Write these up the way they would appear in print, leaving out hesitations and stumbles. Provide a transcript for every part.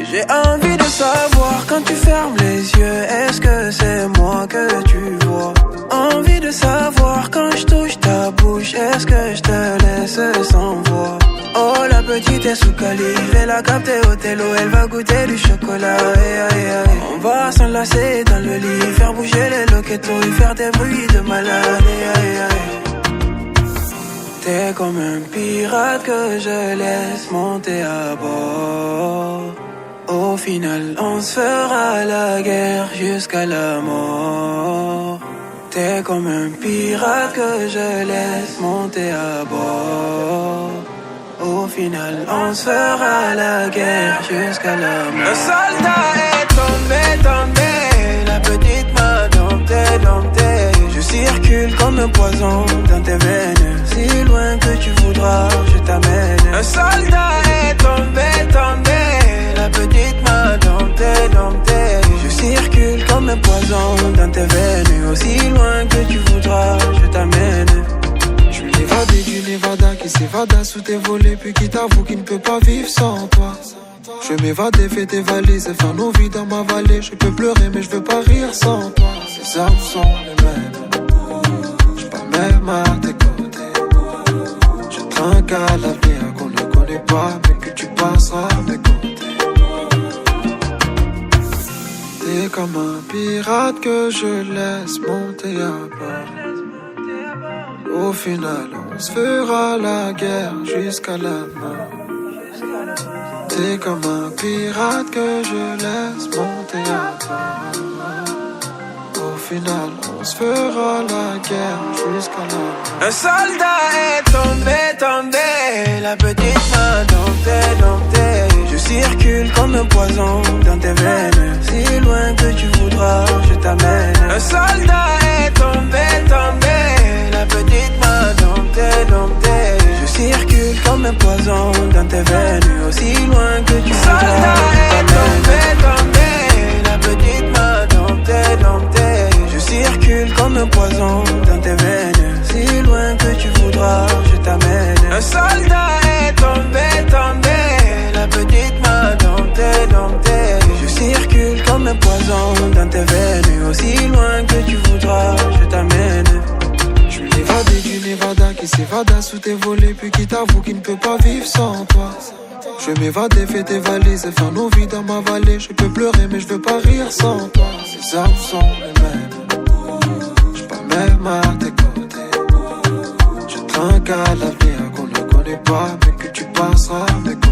J'ai envie de savoir quand tu fermes les yeux, est-ce que c'est moi que tu vois? Envie de savoir quand je touche ta bouche, est-ce que je te laisse sans voix? Oh, la petite est sous calife, elle a capté au télo, elle va goûter du chocolat. On va s'enlacer dans le lit, faire bouger les loquetos et faire des bruits de malade. T'es comme un pirate que je laisse monter à bord. Au final, on se fera la guerre jusqu'à la mort. T'es comme un pirate que je laisse monter à bord. Au final, on se fera la guerre jusqu'à la mort. Le soldat est tombé, la petite m'a dompté. Je circule comme un poison dans tes veines. Si loin que tu voudras, je t'amène. Un soldat est tombé, la petite m'a dompté. Je circule comme un poison dans tes veines. Aussi loin que tu voudras, je t'amène. Je suis l'évadé du Nevada qui s'évada sous tes volets, puis qui t'avoue qu'il ne peut pas vivre sans toi. Je vais m'évader, fais tes valises et faire nos vies dans ma vallée. Je peux pleurer mais je veux pas rire sans toi. Ces armes sont les mêmes, je pas même à tes côtés. Je trinque à l'avenir qu'on ne connaît pas, mais que tu passeras à mes côtés. T'es comme un pirate que je laisse monter à bord. Au final, on se fera la guerre jusqu'à la mort. T'es comme un pirate que je laisse monter à bord. Au final, on se fera la guerre jusqu'à la mort. Un soldat est tombé, la petite m'a dompté. Je circule comme un poison dans tes veines. Si loin que tu voudras, je t'amène. Un soldat est tombé, la petite m'a dompté. Je circule comme un poison dans tes veines. Aussi loin que tu voudras, soldat est tombé, la petite m'a dompté. Je circule comme un poison dans tes veines. Si loin que tu voudras, je t'amène. Un soldat est tombé, la petite m'a dompté. Je circule comme un poison dans tes veines. Aussi loin que tu voudras, je t'amène. Je suis l'évadé du Nevada qui s'évada sous tes volets, puis qui t'avoue qu'il ne peut pas vivre sans toi. Je vais m'évader, fais tes valises et faire nos vies dans ma vallée. Je peux pleurer mais je veux pas rire sans toi. Ces armes sont les mêmes, je pas même à tes côtés. Je trinque à l'avenir qu'on ne connaît pas, mais que tu passeras à mes côtés.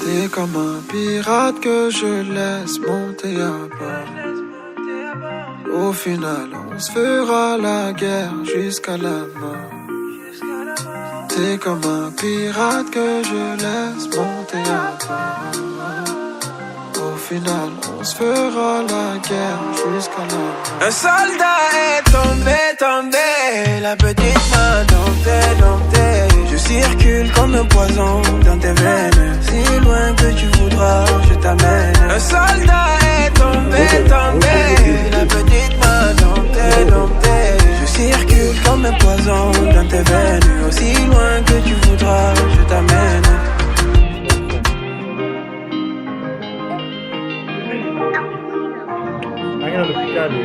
T'es comme un pirate que je laisse monter à bord. Au final, on se fera la guerre jusqu'à la mort. T'es comme un pirate que je laisse monter à bord. Au final, on se fera la guerre jusqu'à la mort. Un soldat est tombé, la petite m'a dompté. Je circule comme un poison dans tes veines. Si loin que tu voudras, je t'amène. Un soldat est tombé, la petite m'a dompté. Je circule comme un poison dans tes veines. Aussi loin que tu voudras, je t'amène. Máquina do Picado.